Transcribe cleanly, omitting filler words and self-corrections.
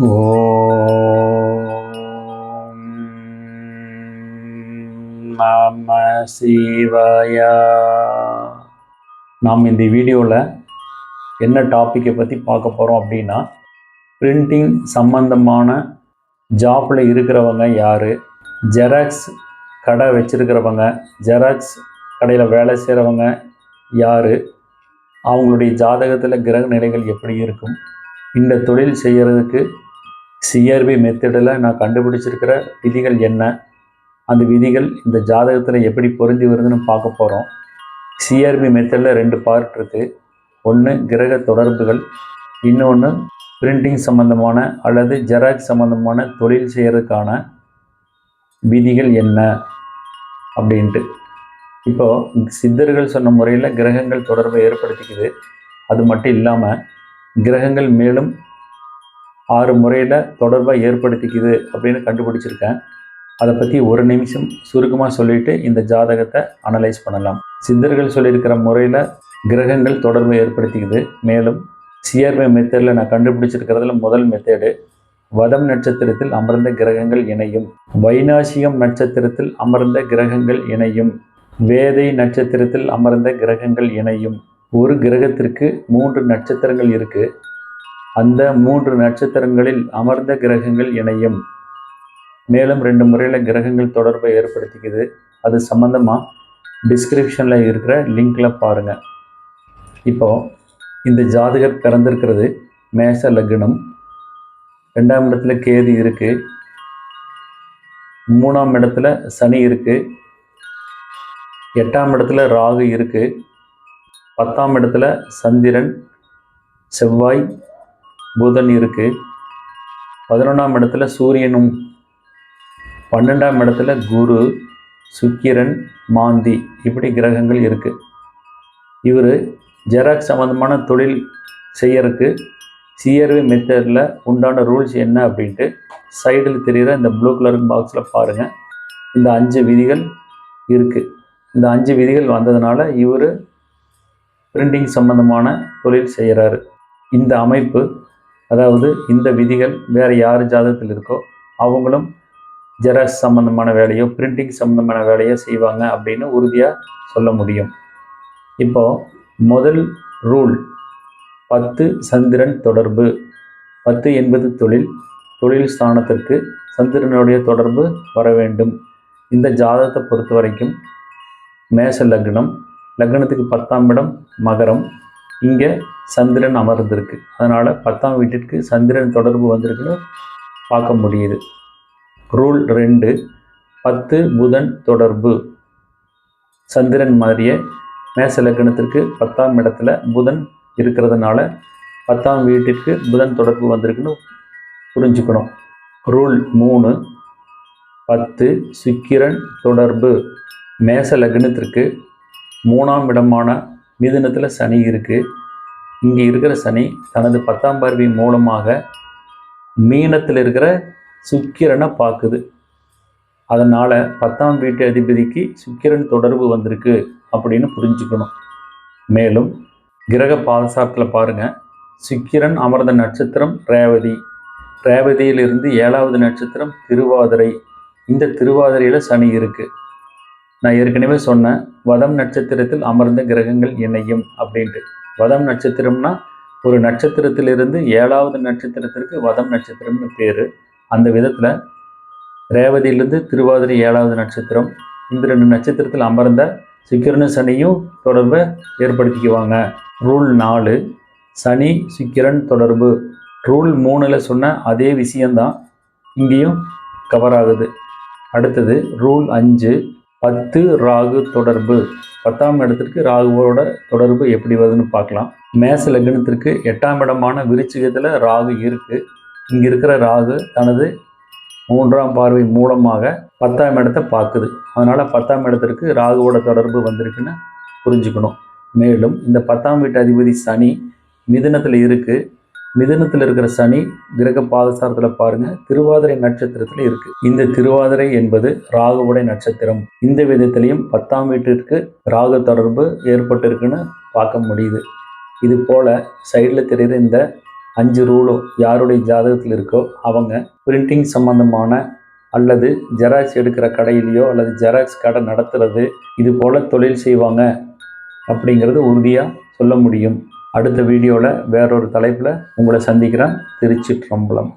ஓம் நம சிவாய. நாம் இந்த வீடியோவில் என்ன டாப்பிக்கை பற்றி பார்க்க போகிறோம் அப்படின்னா, பிரிண்டிங் சம்பந்தமான ஜாப்பில் இருக்கிறவங்க யார், ஜெராக்ஸ் கடை வச்சுருக்கிறவங்க, ஜெராக்ஸ் கடையில் வேலை செய்கிறவங்க யார், அவங்களுடைய ஜாதகத்தில் கிரக நிலைகள் எப்படி இருக்கும், இந்த தொழில் செய்கிறதுக்கு சிஆர்பி மெத்தடில் நான் கண்டுபிடிச்சிருக்கிற விதிகள் என்ன, அந்த விதிகள் இந்த ஜாதகத்தில் எப்படி பொருந்தி வருதுன்னு பார்க்க போகிறோம். சிஆர்பி மெத்தடில் 2 பார்ட் இருக்குது. ஒன்று கிரக தொடர்புகள், இன்னொன்று பிரிண்டிங் சம்மந்தமான அல்லது ஜெராக்ஸ் சம்மந்தமான தொழில் செய்கிறதுக்கான விதிகள் என்ன அப்படின்ட்டு. இப்போது சித்தர்கள் சொன்ன முறையில் கிரகங்கள் தொடர்பை ஏற்படுத்திக்குது. அது மட்டும் இல்லாமல் கிரகங்கள் மேலும் 6 முறையில் தொடர்பை ஏற்படுத்திக்குது அப்படின்னு கண்டுபிடிச்சிருக்கேன். அதை பற்றி ஒரு நிமிஷம் சுருக்கமாக சொல்லிவிட்டு இந்த ஜாதகத்தை அனலைஸ் பண்ணலாம். சித்தர்கள் சொல்லியிருக்கிற முறையில் கிரகங்கள் தொடர்பை ஏற்படுத்திக்குது. மேலும் சிஆர்பி மெத்தடில் நான் கண்டுபிடிச்சிருக்கிறதுல முதல் மெத்தேடு, வதம் நட்சத்திரத்தில் அமர்ந்த கிரகங்கள் இணையும், வைநாசிகம் நட்சத்திரத்தில் அமர்ந்த கிரகங்கள் இணையும், வேதை நட்சத்திரத்தில் அமர்ந்த கிரகங்கள் இணையும். ஒரு கிரகத்திற்கு 3 நட்சத்திரங்கள் இருக்குது. அந்த 3 நட்சத்திரங்களில் அமர்ந்த கிரகங்கள் இணையும். மேலும் 2 முறையில் கிரகங்கள் தொடர்பை ஏற்படுத்திக்குது. அது சம்மந்தமாக டிஸ்கிரிப்ஷனில் இருக்கிற லிங்கில் பாருங்கள். இப்போது இந்த ஜாதகர் பிறந்திருக்கிறது மேஷ லக்னம், 2ஆம் இடத்துல கேது இருக்குது, 3ஆம் இடத்துல சனி இருக்குது, 8ஆம் இடத்துல ராகு இருக்குது, 10ஆம் இடத்துல சந்திரன், செவ்வாய், புதன் இருக்குது, 11ஆம் இடத்துல சூரியனும், 12ஆம் இடத்துல குரு, சுக்கிரன், மாந்தி, இப்படி கிரகங்கள் இருக்குது. இவர் ஜெராக்ஸ் சம்மந்தமான தொழில் செய்யறதுக்கு சிஆர்வி மெத்தடில் உண்டான ரூல்ஸ் என்ன அப்படின்ட்டு சைடில் தெரிகிற இந்த ப்ளூ கலர் பாக்ஸில் பாருங்கள். இந்த 5 விதிகள் இருக்குது. இந்த 5 விதிகள் வந்ததுனால இவர் பிரிண்டிங் சம்மந்தமான தொழில் செய்கிறாரு. இந்த அமைப்பு, அதாவது இந்த விதிகள் வேறு யார் ஜாதகத்தில் இருக்கோ அவங்களும் ஜெராக்ஸ் சம்மந்தமான வேலையோ பிரிண்டிங் சம்மந்தமான வேலையோ செய்வாங்க அப்படின்னு உறுதியாக சொல்ல முடியும். இப்போது முதல் ரூல், 10 சந்திரன் தொடர்பு. 10 என்பது தொழில். தொழில் ஸ்தானத்திற்கு சந்திரனுடைய தொடர்பு வர வேண்டும். இந்த ஜாதகத்தை பொறுத்த வரைக்கும் மேஷ லக்னம், லக்னத்துக்கு 10ஆம் இடம் மகரம், இங்கே சந்திரன் அமர்ந்திருக்கு. அதனால் 10ஆம் வீட்டிற்கு சந்திரன் தொடர்பு வந்திருக்குன்னு பார்க்க முடியுது. ரூல் 2, 10 புதன் தொடர்பு. சந்திரன் மாதிரியே மேஷ லக்னத்திற்கு 10ஆம் இடத்துல புதன் இருக்கிறதுனால 10ஆம் வீட்டிற்கு புதன் தொடர்பு வந்திருக்குன்னு புரிஞ்சுக்கணும். ரூல் 3, 10 சுக்கிரன் தொடர்பு. மேஷ லக்னத்திற்கு 3ஆம் இடமான மிதுனத்தில் சனி இருக்குது. இங்கே இருக்கிற சனி தனது 10ஆம் பார்வை மூலமாக மீனத்தில் இருக்கிற சுக்கிரனை பார்க்குது. அதனால் 10ஆம் வீட்டு அதிபதிக்கு சுக்கிரன் தொடர்பு வந்திருக்கு அப்படின்னு புரிஞ்சுக்கணும். மேலும் கிரக பாதசாரத்தில் பாருங்கள், சுக்கிரன் அமர்ந்த நட்சத்திரம் ரேவதி, ரேவதியிலிருந்து 7வது நட்சத்திரம் திருவாதிரை. இந்த திருவாதிரையில் சனி இருக்குது. நான் ஏற்கனவே சொன்னேன், வதம் நட்சத்திரத்தில் அமர்ந்த கிரகங்கள் இணையும் அப்படின்ட்டு. வதம் நட்சத்திரம்னா ஒரு நட்சத்திரத்திலிருந்து 7வது நட்சத்திரத்திற்கு வதம் நட்சத்திரம்னு பேர். அந்த விதத்தில் ரேவதியிலிருந்து திருவாதிரை 7வது நட்சத்திரம், இந்த 2 நட்சத்திரத்தில் அமர்ந்த சுக்கிரனும் சனியும் தொடர்பை ஏற்படுத்திக்குவாங்க. ரூல் 4, சனி சுக்கிரன் தொடர்பு. ரூல் 3ல் சொன்ன அதே விஷயந்தான் இங்கேயும் கவர் ஆகுது. அடுத்தது ரூல் 5, 10 ராகு தொடர்பு. 10ஆம் இடத்திற்கு ராகுவோட தொடர்பு எப்படி வருதுன்னு பார்க்கலாம். மேஷ லக்னத்திற்கு 8ஆம் இடமான விருச்சிகத்தில் ராகு இருக்குது. இங்கே இருக்கிற ராகு தனது 3ஆம் பார்வை மூலமாக 10ஆம் இடத்தை பார்க்குது. அதனால் 10ஆம் இடத்திற்கு ராகுவோட தொடர்பு வந்திருக்குன்னு புரிஞ்சுக்கணும். மேலும் இந்த 10ஆம் வீட்டு அதிபதி சனி மிதுனத்தில் இருக்குது. மிதுனத்தில் இருக்கிற சனி கிரக பாதசாரத்தில் பாருங்கள், திருவாதிரை நட்சத்திரத்தில் இருக்குது. இந்த திருவாதிரை என்பது ராகுவுடைய நட்சத்திரம். இந்த விதத்திலையும் 10ஆம் வீட்டிற்கு ராகு தொடர்பு ஏற்பட்டிருக்குன்னு பார்க்க முடியுது. இது போல் சைடில் தெரிகிற இந்த 5 ரூலும் யாருடைய ஜாதகத்தில் இருக்கோ அவங்க பிரிண்டிங் சம்பந்தமான அல்லது ஜெராக்ஸ் எடுக்கிற கடையிலையோ அல்லது ஜெராக்ஸ் கடை நடத்துறது இது போல் தொழில் செய்வாங்க அப்படிங்கிறது உறுதியாக சொல்ல முடியும். அடுத்த வீடியோவில் வேறொரு தலைப்பில் உங்களை சந்திக்கிறேன். திருச்சிற்றம்பலம்.